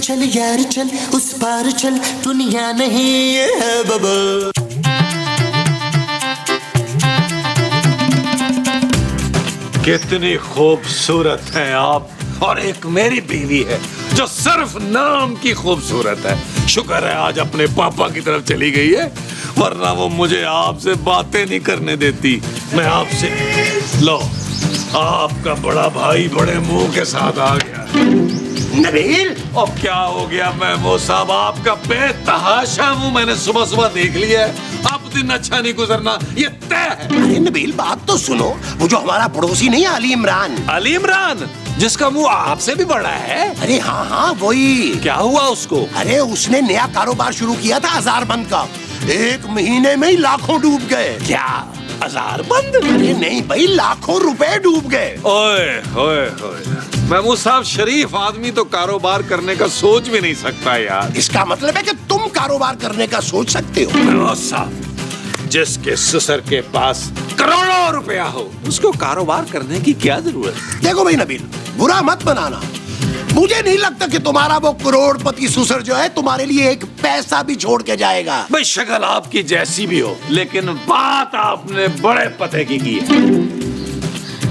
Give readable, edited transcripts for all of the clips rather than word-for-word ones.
चल यार चल, उस पार चल, दुनिया नहीं है बबल। कितनी खूबसूरत हैं आप, और एक मेरी बीवी है जो सिर्फ नाम की खूबसूरत है। शुक्र है आज अपने पापा की तरफ चली गई है, वरना वो मुझे आपसे बातें नहीं करने देती। मैं आपसे, लो आपका बड़ा भाई बड़े मुंह के साथ आ गया। नबील, अब क्या हो गया महमूद साहब, आपका बेतहाशा मुंह मैंने सुबह सुबह देख लिया है। अब दिन अच्छा नहीं गुजरना, ये तय है। अरे नबील बात तो सुनो, वो जो हमारा पड़ोसी नहीं अली इमरान। अली इमरान जिसका मुंह आपसे भी बड़ा है? अरे हाँ हाँ वही। क्या हुआ उसको? अरे उसने नया कारोबार शुरू किया था अजारबंद का, 1 महीने में ही लाखों डूब गए। क्या अजारबंद? अरे नहीं भाई, लाखों रुपए डूब गए। ओए ओए ओए, महमूद साहब शरीफ आदमी तो कारोबार करने का सोच भी नहीं सकता यार। इसका मतलब है कि तुम कारोबार करने का सोच सकते हो? महमूद साहब, जिसके ससुर के पास करोड़ों रुपया हो उसको कारोबार करने की क्या जरूरत? देखो भाई नबील, बुरा मत बनाना, मुझे नहीं लगता कि तुम्हारा वो करोड़पति ससुर जो है तुम्हारे लिए एक पैसा भी छोड़ के जाएगा। भाई शक्ल आपकी जैसी भी हो, लेकिन बात आपने बड़े पते की है।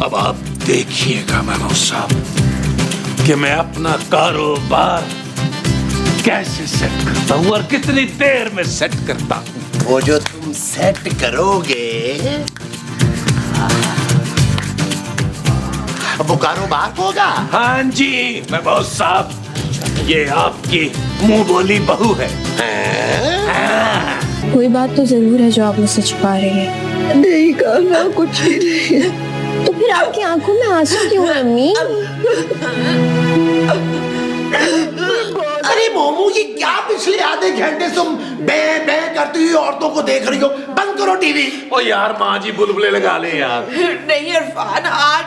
अब आप देखिएगा महमूद साहब कि मैं अपना कारोबार कैसे सेट करता हूँ और कितनी देर में सेट करता हूँ। वो जो तुम सेट करोगे वो कारोबार होगा। हाँ जी महमूद साहब, ये आपकी मुंह बोली बहू है। कोई बात तो जरूर है जो आप मुझसे छुपा रही हैं। नहीं करना कुछ ही नहीं है। तो फिर आपकी आंखों में आंसू क्यों है अम्मी? अरे मोमू, ये क्या पिछले आधे घंटे से तुम बे बे करती हुई औरतों को देख रही हो? बंद करो टीवी। ओ यार माँ जी बुलबुले लगा ले यार। नहीं इरफान, आज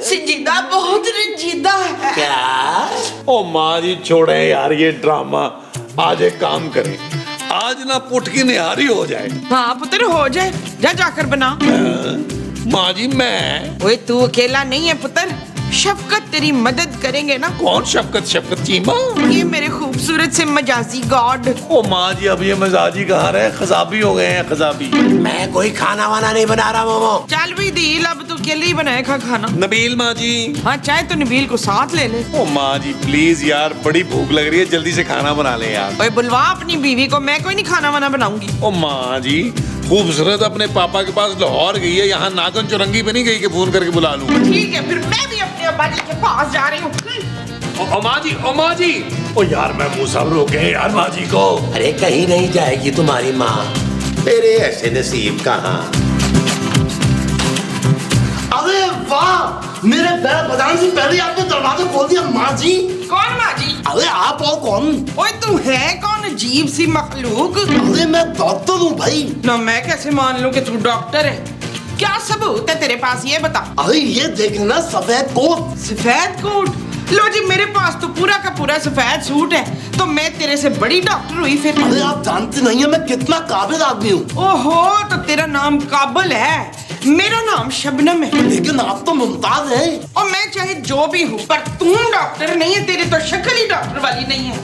संजीदा बहुत रंजीदा है। क्या? ओ माँ जी छोड़े यार ये ड्रामा, आज एक काम करें, आज ना पुट की निहारी हो जाए। हाँ पुत्र हो जाए, जा जाकर बना। माँ जी मैं? ओए तू अकेला नहीं है पुत्र, शफकत तेरी मदद करेंगे ना। कौन शफकत? शफकत चीमा? ये मेरे खूबसूरत से मजाजी गॉड। ओ माँ जी अब ये मजाजी कहाँ रहे, खजाबी हो गए हैं खजाबी। मैं कोई खाना वाना नहीं बना रहा मोमो। चल भी दील, अब तू अकेले ही बनाएगा खाना। नबील माँ जी। हाँ चाहे तो नबील को साथ ले ले। ओ माँ जी प्लीज यार, बड़ी भूख लग रही है, जल्दी से खाना बना ले यार। ओए बुलवा अपनी बीवी को, मैं कोई नहीं खाना वाना बनाऊंगी। ओ माँ जी, खूबसूरत अपने पापा के पास लाहौर गई है, यहाँ नागन चुरंगी पे नहीं गई कि फोन करके बुला लूं। ठीक है, फिर मैं भी अपने अब्बा जी के पास जा रही हूँ। ओ माँ जी, ओ माँ जी, ओ यार मैं मुँह सब रोके यार माँ जी को। अरे कहीं नहीं जाएगी तुम्हारी माँ, तेरे ऐसे नसीब कहाँ। अरे वाह, मेरे पैर बजाने से पहले आपने दरवाजा खोल दिया माँ जी। कौन माँ जी? अरे आप और कौन? ओए तू है कौन अजीब सी मखलूक? अरे मैं डॉक्टर हूँ भाई। ना मैं कैसे मान लूं कि तू डॉक्टर है? क्या सबूत है तेरे पास, ये बता। अरे ये देखना, सफेद कोट। सफेद कोट? लो जी, मेरे पास तो पूरा का पूरा सफेद सूट है, तो मैं तेरे से बड़ी डॉक्टर हुई फिर। अरे आप जानते नहीं है मैं कितना काबिल आदमी हूँ। ओहो, तो तेरा नाम काबुल है, मेरा नाम शबनम है। लेकिन आप तो मुमताज हैं। और मैं चाहे जो भी हूँ, पर तू डॉक्टर नहीं है, तेरी तो शक्ल ही डॉक्टर वाली नहीं है।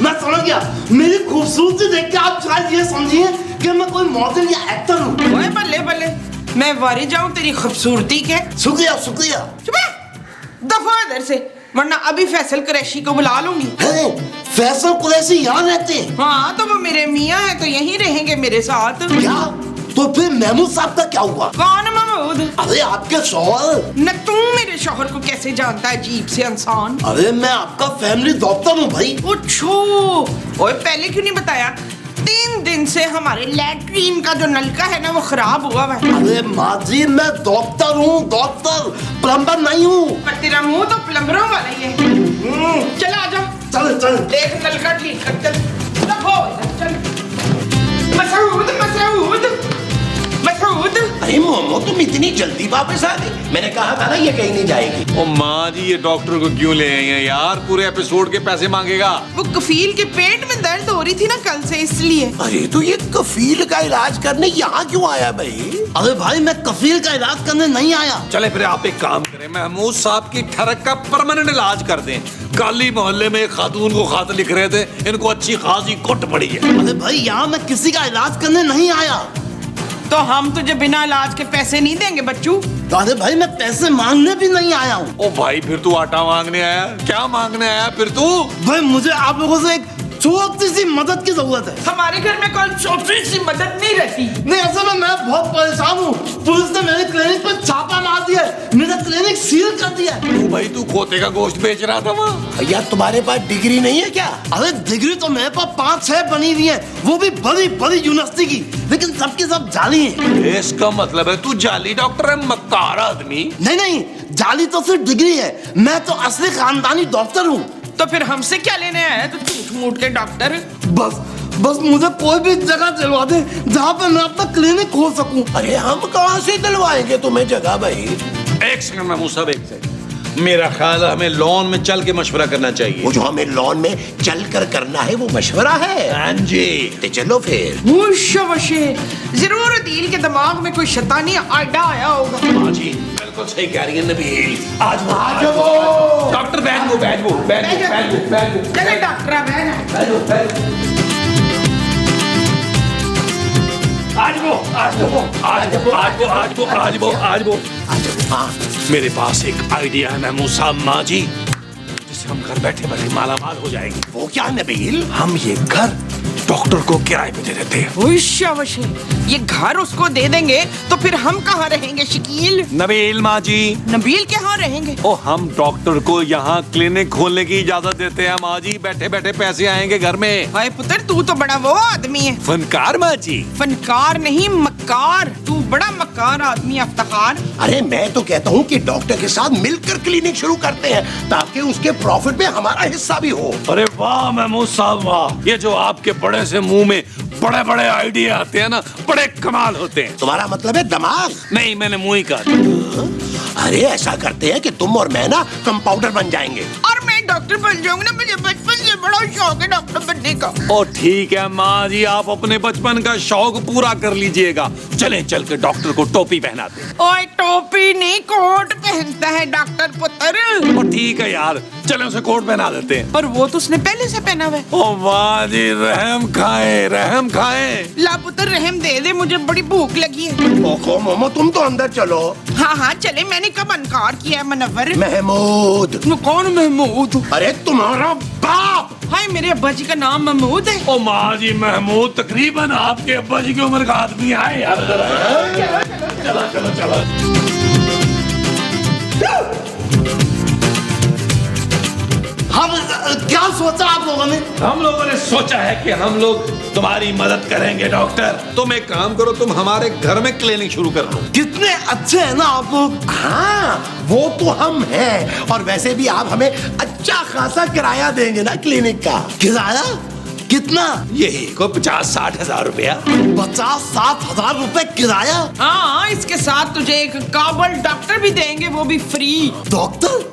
मैं समझ गया। मेरी खूबसूरती देख के आप शायद ये समझिए कि मैं कोई मॉडल या एक्टर हूँ। ओए बल्ले बल्ले, मैं वारी जाऊं तेरी खूबसूरती के? शुक्रिया शुक्रिया। चुप है, दफा इधर से, वरना अभी फैसल कुरैशी को बुला लूंगी। फैसल कुरैशी यहाँ रहते हैं? हाँ तो वो मेरे मियाँ हैं, तो यहीं रहेंगे मेरे साथ। क्या? तो फिर महमूद साहब का क्या हुआ? कौन महमूद? अरे आपके शौहर। न तू मेरे शौहर को कैसे जानता है, अजीब से इंसान। अरे मैं आपका फैमिली डॉक्टर हूँ भाई। ओछो, ओए पहले क्यों नहीं बताया? 3 दिन से हमारे लैट्रीन का जो नलका है ना वो खराब हुआ है। अरे माँ जी मैं डॉक्टर हूँ, डॉक्टर, प्लम्बर नहीं हूँ। पर तेरा मुंह तो प्लम्बरों वाला ही है। चल आ जा, चल चल। देख नलका ठीक कर, चल चल। मसूद मसूद मसूद। अरे मोमो तुम इतनी जल्दी वापस आ गई? मैंने कहा था ना ये कहीं नहीं जाएगी। ओ माँ जी, ये डॉक्टर को क्यों ले आई हैं यार? पूरे एपिसोड के पैसे मांगेगा। वो कफील के पेट में दर्द हो रही थी ना कल से, इसलिए। अरे तो ये कफील का इलाज करने यहाँ क्यों आया भाई? अरे भाई मैं कफील का इलाज करने नहीं आया। चले फिर आप एक काम करें, महमूद साहब की ठरक का परमानेंट इलाज कर दें। काली मोहल्ले में एक खातून को खात लिख रहे थे, इनको अच्छी खासी कुट पड़ी है। अरे भाई यहाँ मैं किसी का इलाज करने नहीं आया। तो हम तुझे बिना इलाज के पैसे नहीं देंगे बच्चू। तो अरे भाई मैं पैसे मांगने भी नहीं आया हूँ। ओ भाई, फिर तू आटा मांगने आया? क्या मांगने आया फिर तू? भाई मुझे आप लोगों से एक छोटी सी मदद की जरूरत है। हमारे घर में कोई छोटी सी मदद नहीं रहती। नहीं, असल में मैं बहुत परेशान हूँ। पुलिस ने मेरे क्लिनिक पर छापा मार दिया है, मेरा क्लिनिक सील कर दिया है। तू भाई, तू खोते का गोश्त बेच रहा था वहाँ? यार तुम्हारे पास डिग्री नहीं है क्या? अरे डिग्री तो मेरे पास 5-6 बनी हुई है, वो भी बड़ी बड़ी यूनिवर्सिटी की, लेकिन सबकी सब जाली है। इसका मतलब है तू जाली डॉक्टर है, मक्कार आदमी। नहीं नहीं, जाली तो सिर्फ डिग्री है, मैं तो असली खानदानी डॉक्टर हूँ। तो फिर हमसे क्या लेने आया है तो झूठ मूठ के डॉक्टर? बस मुझे कोई भी जगह दिलवा दे जहाँ पे मैं अपना क्लिनिक खोल सकूं। अरे हम कहाँ से दिलवाएंगे तुम्हें जगह भाई? एक सेकंड महमूद साहब, एक सेकंड। मेरा ख्याल है हमें लॉन में चल के मशवरा करना चाहिए। वो जो हमें लॉन में चल कर करना है वो मशवरा है। हाँ जी। तो चलो फिर। जरूर दिल के दिमाग में कोई शैतानी आइडिया आया होगा। हाँ जी, बिल्कुल सही कह रही है नबील। आज वो डॉक्टर बैठ वो चले डॉक्टर आज वो हाँ मेरे पास एक आइडिया है महमूद साहब माँ जी, जिससे हम घर बैठे बैठे माला माल हो जाएंगे। वो क्या नबील? हम ये घर डॉक्टर को किराए पे दे देते हैं। ये घर उसको दे देंगे तो फिर हम कहाँ रहेंगे शकील? नबील माँ जी, नबील कहाँ रहेंगे? ओ हम डॉक्टर को यहाँ क्लिनिक खोलने की इजाजत देते हैं माँ जी। बैठे बैठे पैसे आएंगे घर में। हाय पुत्र, तू तो बड़ा वो आदमी है। फनकार माँ जी। फनकार नहीं, मक्कार। तू बड़ा मक्कार आदमी है, अफ्तार। अरे मैं तो कहता हूँ कि डॉक्टर के साथ मिलकर क्लिनिक शुरू करते हैं ताकि उसके प्रॉफिट में हमारा हिस्सा भी हो। अरे वाह महमूद साहब वाह, ये जो आपके बड़े से मुंह में बड़े बड़े आइडिया आते हैं ना, बड़े कमाल होते हैं। तुम्हारा मतलब है दिमाग? नहीं, मैंने मुंह ही कहा। अरे ऐसा करते हैं कि तुम और मैं ना कंपाउंडर बन जाएंगे। और मैं डॉक्टर बन जाऊंगा ना, मुझे बचपन से बड़ा शौक है डॉक्टर बनने का। ओ ठीक है माँ जी, आप अपने बचपन का शौक पूरा कर लीजिएगा। चले चल के डॉक्टर को टोपी पहनाते हैं। ओए टोपी नहीं, कोट पहनता है डॉक्टर पुत्र। ओ ठीक है यार, चले उसे कोट पहना देते हैं। पर वो तो उसने पहले से पहना हुआ है। ओ माँ जी, रहम खाए रहम खाए। ला पुत्र रहम दे दे, मुझे बड़ी भूख लगी है। ओहो मोमो, तुम तो अंदर चलो। हाँ हाँ चले, मैंने कब इनकार किया है मनव्वर? महमूद। वो कौन महमूद? अरे तुम्हारा बाप। हाय, मेरे अब्बा जी का नाम महमूद है। ओ माँ जी, महमूद तकरीबन आपके अब्बा जी की उम्र का आदमी है यार। चलो। हम क्या सोचा आप लोगों ने? हम लोगों ने सोचा है कि हम लोग तुम्हारी मदद करेंगे डॉक्टर। तुम एक काम करो, तुम हमारे घर में क्लिनिक शुरू कर दो। कितने अच्छे हैं ना आप लोग। हाँ वो तो हम हैं, और वैसे भी आप हमें अच्छा खासा किराया देंगे ना क्लिनिक का। किराया कितना? यही को 50-60 हजार रुपया। 50-60 हजार रुपए किराया? हाँ, इसके साथ तुझे एक काबल डॉक्टर भी देंगे, वो भी फ्री। डॉक्टर?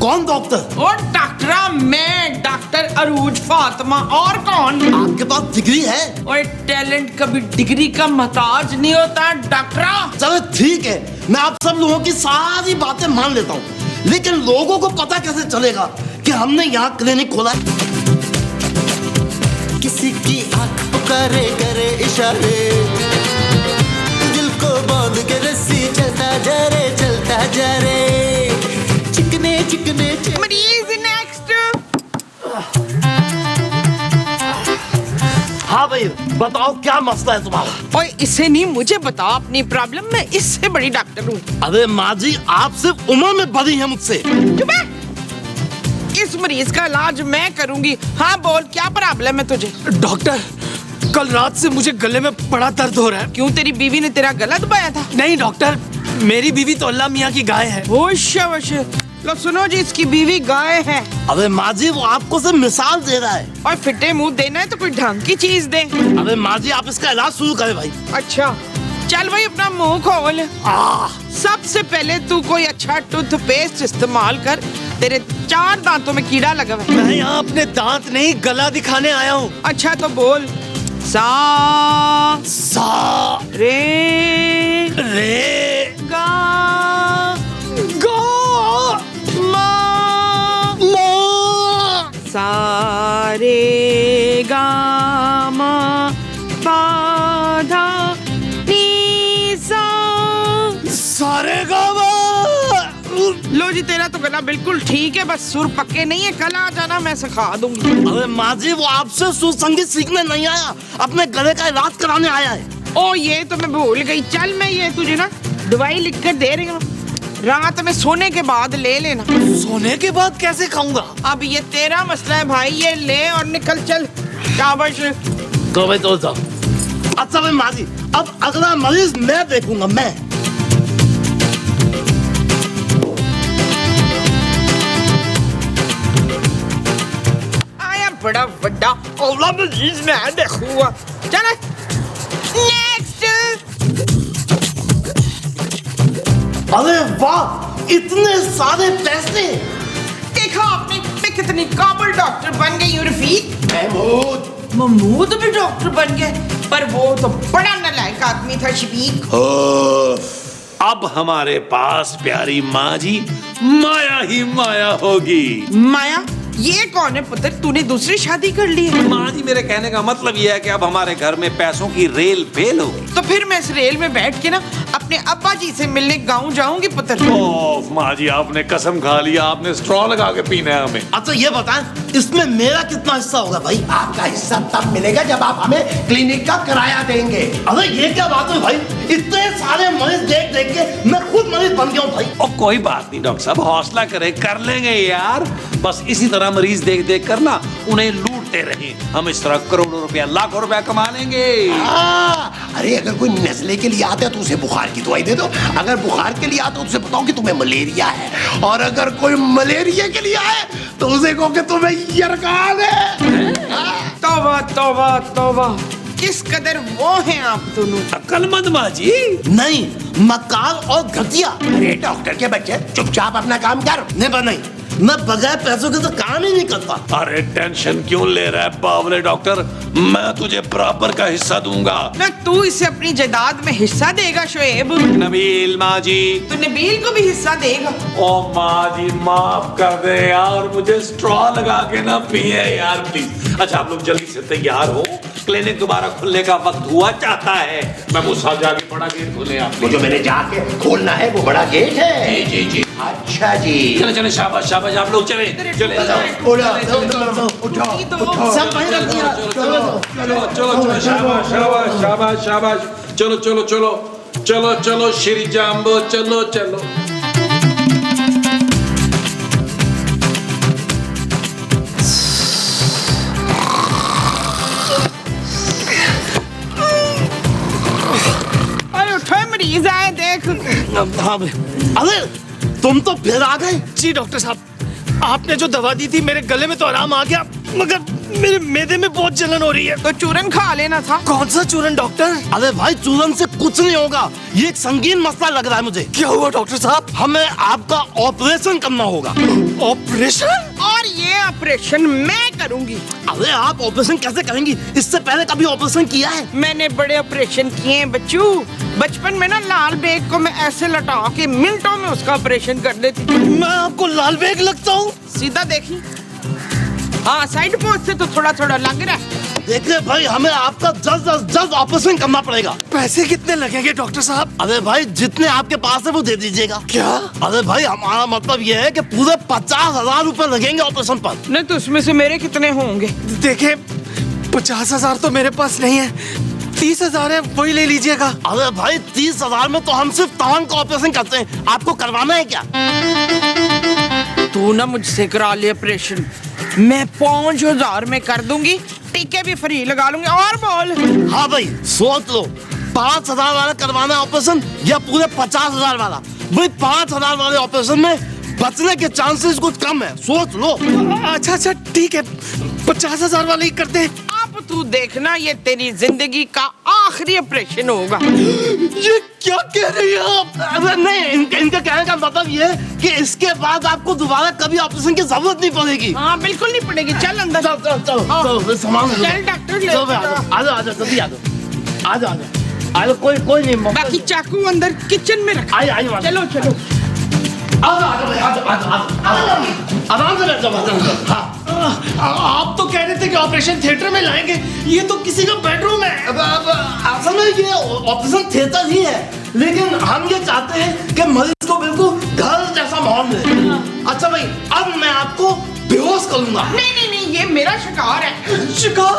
कौन डॉक्टर? और डॉक्टरा मैं डॉक्टर अरूज फातिमा। और कौन? आपके पास डिग्री है? और टैलेंट कभी डिग्री का मोहताज नहीं होता डॉक्टरा। चलो ठीक है, मैं आप सब लोगों की सारी बातें मान लेता हूँ, लेकिन लोगों को पता कैसे चलेगा कि हमने यहाँ क्लिनिक खोला है? किसी की आंख पुकारे करे इशारे, दिल को बांध के रस्सी चलता जा रे चिकने मरीज नेक्स्ट। हाँ भाई बताओ, क्या मसला है तुम्हारा? ओए इसे नहीं, मुझे बताओ अपनी प्रॉब्लम। मैं इससे बड़ी डॉक्टर हूँ। अरे माँ जी, आप सिर्फ उम्र में बड़ी हैं मुझसे। चुप है। इस मरीज का इलाज मैं करूंगी। हाँ बोल, क्या प्रॉब्लम है तुझे? डॉक्टर, कल रात से मुझे गले में बड़ा दर्द हो रहा है। क्यों, तेरी बीवी ने तेरा गला दबाया था? नहीं डॉक्टर, मेरी बीवी तो अल्लाह मियाँ की गाय है। होश लो सुनो जी, इसकी बीवी गाय है। अबे माँ जी, वो आपको सिर्फ मिसाल दे रहा है। और फिटे मुंह देना है तो कोई ढंग की चीज दे। अबे माँ जी, आप इसका इलाज शुरू करें भाई। अच्छा, चल भाई अपना मुंह खोल। सबसे पहले तू कोई अच्छा टूथपेस्ट इस्तेमाल कर, तेरे 4 दांतों में कीड़ा लगा हुआ है। मैं यहाँ अपने दांत नहीं गला दिखाने आया हूँ। अच्छा तो बोल। सा सा रे रे गा गो मा मा सा रे गा मा पा धा नी सा। सारे गावा। लो जी तेरा तो गला बिल्कुल ठीक है, बस सुर पक्के नहीं है। कल आ जाना, मैं सिखा दूंगी। अरे माँ जी वो आपसे सुर संगीत सीखने नहीं आया, अपने गले का इलाज कराने आया है। ओ ये तो मैं भूल गई। चल मैं ये तुझे ना दवाई लिख कर दे रही हूँ, रात में सोने के बाद ले लेना। सोने के बाद कैसे खाऊंगा? अब ये तेरा मसला है भाई, ये ले और निकल चल। शाबाश। तो भाई तो जाओ। अच्छा भाई माँ जी, अब अगला मरीज मैं देखूंगा मैं। आया बड़ा बड़ा औला मरीज मैं देखूंगा। चल नेक्स्ट। अरे वाह, इतने सारे पैसे। देखा आपने मैं कितनी काबिल डॉक्टर बन गई हूँ रफीक। महमूद महमूद भी डॉक्टर बन गए, पर वो तो बड़ा नालायक आदमी था शफीक। अब हमारे पास प्यारी माँ जी माया ही माया होगी। माया ये कौन है पुत्र? तूने दूसरी शादी कर ली है? माँ जी मेरे कहने का मतलब ये है कि अब हमारे घर में पैसों की रेल फेल हो गई। तो फिर मैं इस रेल में बैठ के ना अपने अब्बा जी से मिलने गाँव जाऊंगी पुत्र। ओफ माँ जी आपने कसम खा लिया, आपने स्ट्रॉ लगा के पीना है हमें। अच्छा ये बताएं, इसमें मेरा कितना हिस्सा होगा भाई? आपका हिस्सा तब मिलेगा जब आप हमें क्लिनिक का किराया देंगे। अरे ये क्या बात है भाई, इतने सारे मरीज देख देख के मैं खुद मरीज बन गया हूँ भाई। और कोई बात नहीं डॉक्टर साहब, हौसला करें, कर लेंगे यार। बस इसी तरह मरीज देख देख कर ना उन्हें लूटते रहे, हम इस तरह करोड़ों रुपया लाखों रुपया कमा लेंगे। अरे अगर कोई नजले के लिए आता है तो उसे बुखार की दवाई दे दो, अगर बुखार के लिए आता है तो उसे बताओ कि तुम्हें मलेरिया है, और अगर कोई मलेरिया के लिए आए तो उसे कहो कि तुम्हें यरकान है। तौबा तौबा तौबा, किस कदर वो हैं आप दोनों। अक्लमंद माँ जी। नहीं, मकाल और घटिया। अरे डॉक्टर के बच्चे चुपचाप अपना काम कर। नहीं बनाई, मैं बगैर पैसों के तो काम ही नहीं करता। अरे टेंशन क्यों ले रहा है बावले डॉक्टर, मैं तुझे बराबर का हिस्सा दूंगा। ना तू इसे अपनी जायदाद में हिस्सा देगा शोएब? नबील माँ जी। तो नबील को भी हिस्सा देगा? ओ माँ जी माफ कर दे यार, मुझे स्ट्रॉ लगा के ना पिए यार प्लीज। अच्छा आप लोग जल्दी से तैयार हो, क्लिनिक दोबारा खुलने का वक्त हुआ चाहता है। मैं वो साथ जाके बड़ा गेट खोले आप। वो जो मैंने जाके खोलना है वो बड़ा गेट है। जी जी। अच्छा जी। चले चले, शाबाश शाबाश, आप लोग चले चले। उठाओ सब वहीं रख दिया। चलो चलो चलो, शाबाश शाबाश शाबाश शाबाश, चलो चलो चलो चलो चलो श्री जाम्बो, चलो चलो। अरे उठो मरीज आए देख। हाँ भाई, अरे तुम तो फिर आ गए। जी डॉक्टर साहब, आपने जो दवा दी थी मेरे गले में तो आराम आ गया, मगर मेरे मैदे में बहुत जलन हो रही है। तो चूरन खा लेना था। कौन सा चूरन डॉक्टर? अरे भाई चूरन से कुछ नहीं होगा, ये एक संगीन मसला लग रहा है मुझे। क्या हुआ डॉक्टर साहब? हमें आपका ऑपरेशन करना होगा। ऑपरेशन? और ये ऑपरेशन मैं करूंगी। अरे आप ऑपरेशन कैसे करेंगी? इससे पहले कभी ऑपरेशन किया है? मैंने बड़े ऑपरेशन किए हैं बच्चू। बचपन में ना लाल बेग को मैं ऐसे लटा के मिनटों में उसका ऑपरेशन कर देती थी। मैं आपको लाल बेग लगता हूँ? सीधा देखी, हाँ साइड पोस्ट से तो थोड़ा थोड़ा लग रहा है। देखिए भाई, हमें आपका जल्द जल्द ऑपरेशन करना पड़ेगा। पैसे कितने लगेंगे डॉक्टर साहब? अरे भाई जितने आपके पास है वो दे दीजिएगा। क्या? अरे भाई हमारा मतलब ये है कि पूरे 50,000 रुपए लगेंगे ऑपरेशन पर। नहीं तो उसमें से मेरे कितने होंगे? देखिए 50,000 तो मेरे पास नहीं है, 30,000 है, वही ले लीजिएगा। अरे भाई 30,000 में तो हम सिर्फ टांग का ऑपरेशन करते हैं, आपको करवाना है क्या? तू ना मुझसे करा ले ऑपरेशन, मैं 5,000 में कर दूंगी, टीके भी फ्री लगा लूंगी। और बोल। हाँ भाई सोच लो, 5,000 वाला करवाना है ऑपरेशन या पूरे 50,000 वाला? भाई 5,000 वाले ऑपरेशन में बचने के चांसेस कुछ कम है, सोच लो। अच्छा अच्छा ठीक है, 50,000 वाले ही करते हैं। आप अब तू देखना, ये तेरी जिंदगी का आखिरी ऑपरेशन होगा। ये क्या कह रही है आप? अरे नहीं, इनके कहने का मतलब ये है कि इसके बाद आपको दोबारा कभी ऑपरेशन की जरूरत नहीं पड़ेगी। हाँ बिल्कुल नहीं पड़ेगी। चल अंदर चल चल चल हाँ। चल, सामान ले लो। चल डॉक्टर ले चल भाई, आ जाओ आ जाओ जल्दी आ जाओ आ जाओ आ जाओ, कोई नहीं बाकी चाकू अंदर किचन में रख। आइए आइए चलो चलो आ जाओ भाई, आ जाओ आ जाओ, आराम से बैठ जाओ, आराम से। हाँ आप तो कह रहे थे कि ऑपरेशन थिएटर में लाएंगे, ये तो किसी का बेडरूम है। अब असल में ये ऑपरेशन थिएटर ही है, लेकिन हम ये चाहते हैं कि मरीज को बिल्कुल घर जैसा माहौल मिले। अच्छा भाई, अब मैं आपको बेहोश करूंगा। नहीं नहीं नहीं, ये मेरा शिकार है। शिकार?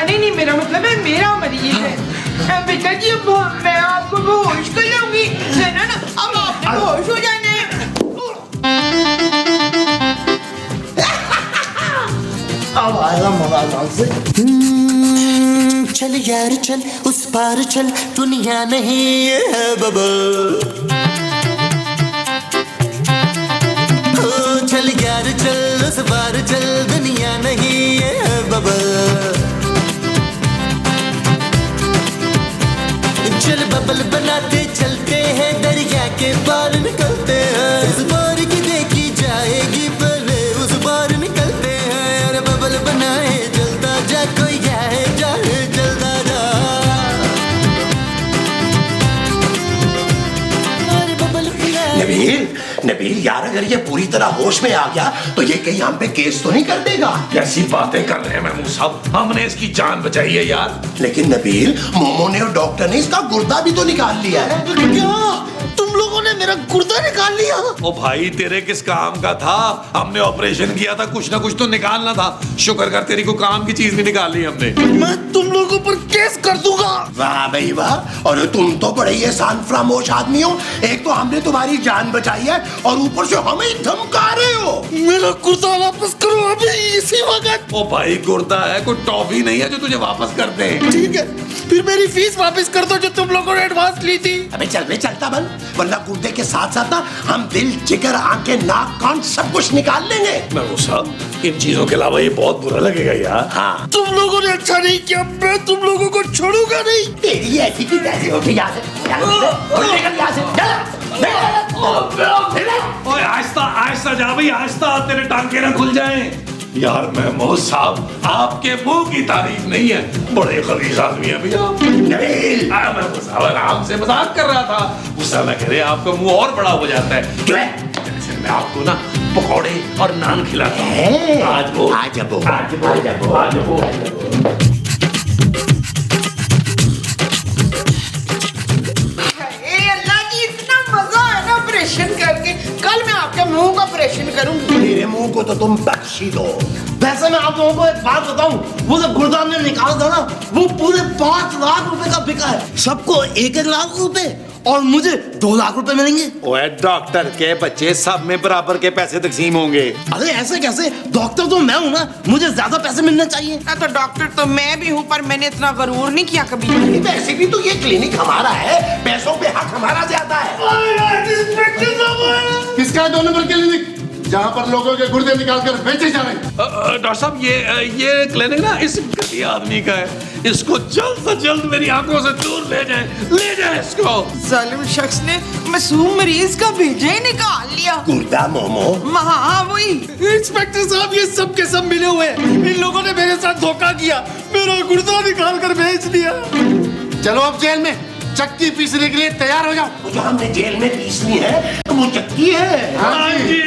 नहीं नहीं, मेरा मतलब है मेरा मरीज है। बेटा जी अब मैं आपको बेहोश कर लूंगी, है ना? अब आपने बेहोश हो जाना है। अब आएगा मजा आराम से। चल यार चल उस पार चल, दुनिया नहीं है बबल। ओ चल यार चल उस पार चल, दुनिया नहीं है बबल। चल बबल बनाते चलते हैं, दरिया के पार निकलते हैं। इस बार की देखी जाएगी पहले उस बार निकलते हैं। अरे बबल बनाए जलता जा, कोई जाए जाए जलता जा। अरे बबल बनाए। नबील नबील यार, अगर ये पूरी तरह होश में आ गया तो ये कहीं हम पे केस तो नहीं कर देगा? कैसी बातें कर रहे हैं महमूद साहब, हमने इसकी जान बचाई है यार। लेकिन नबील, मोमो ने और डॉक्टर ने इसका गुर्दा भी तो निकाल लिया है। क्या तुम लोगों ने मेरा गुर्दा निकाल लिया? ओ भाई, तेरे किस काम का था? हमने ऑपरेशन किया था, कुछ ना कुछ तो निकालना था। शुक्र कर तेरी को काम की चीज नहीं निकाली हमने। मैं तुम लोगों पर केस कर दूंगा। वाह भाई वाह, और तुम तो बड़े ही एहसान फरामोश आदमी हो। एक तो हमने तुम्हारी जान बचाई है और ऊपर से हमें धमका रहे हो। मेरा गुर्दा वापस करो अभी इसी वक्त। ओ भाई, गुर्दा है, कोई टॉफी नहीं है जो तुझे वापस कर दे। ठीक है, फिर मेरी फीस वापस कर दो जो तुम लोगों ने एडवांस ली थी। अबे चल बे, चलता बन, वरना गुर्दे के साथ साथ ना हम दिल, जिगर, आंखें, नाक, कान सब कुछ निकाल लेंगे। महमूद साहब, इन चीजों के अलावा ये बहुत बुरा लगेगा यार। हाँ, तुम लोगों ने अच्छा नहीं किया, मैं तुम लोगों को छोड़ूंगा नहीं। तेरी ऐसी की तैसी उठ यहाँ से, निकल यहाँ से, ओए आहिस्ता आहिस्ता जा भाई, आहिस्ता, तेरे टांके ना खुल जाएं। यार महमूद साहब, आपके मुंह की तारीफ नहीं है, बड़े खलीस आदमी है भैया। नबील, महमूद साहब आराम से मजाक कर रहा था, गुस्सा न करे, आपका मुंह और बड़ा हो जाता है। क्यों? मैं आपको ना पकौड़े और नान खिलाता हूँ। आज वो आज वो अल्लाह जी, इतना मजा है ना ऑपरेशन करके। कल मैं आपके मुंह का ऑपरेशन करूंगी। मेरे मुंह को तो तुम बख्शी दो। वैसे मैं आप लोगों को एक बात बताऊं, वो जो गुर्दा ने निकाला था ना, वो पूरे 5 लाख रुपए का बिका है। सबको 1-1 लाख रुपए और मुझे 2 लाख रुपए मिलेंगे। ओए डॉक्टर के बच्चे, सब में बराबर के पैसे तकसीम होंगे। अरे ऐसे कैसे? डॉक्टर तो मैं हूँ ना, मुझे ज्यादा पैसे मिलने चाहिए। तो डॉक्टर तो मैं भी हूँ, पर मैंने इतना गरूर नहीं किया कभी। वैसे भी तो ये क्लिनिक हमारा है, पैसों पे हक हमारा ज्यादा है। किसका है 2 नंबर क्लिनिक जहाँ पर लोगों के गुर्दे निकाल कर बेचे जा रहे हैं? डॉक्टर साहब, ये क्लिनिक ना इस घटिया आदमी का है। इसको जल्द से जल्द मेरी आंखों से दूर ले जाए इसको। जालिम शख्स ने मासूम मरीज का भेजा ही निकाल लिया। गुर्दा मोमो, हाँ वही। इंस्पेक्टर साहब, ये सब के सब मिले हुए हैं। इन लोगों ने मेरे साथ धोखा किया, मेरा गुर्दा निकाल कर भेज दिया। चलो अब जेल में चक्की पीसने के लिए तैयार हो जाओ। वो जो हमने जेल में पीसनी है वो चक्की है। हाँ जी।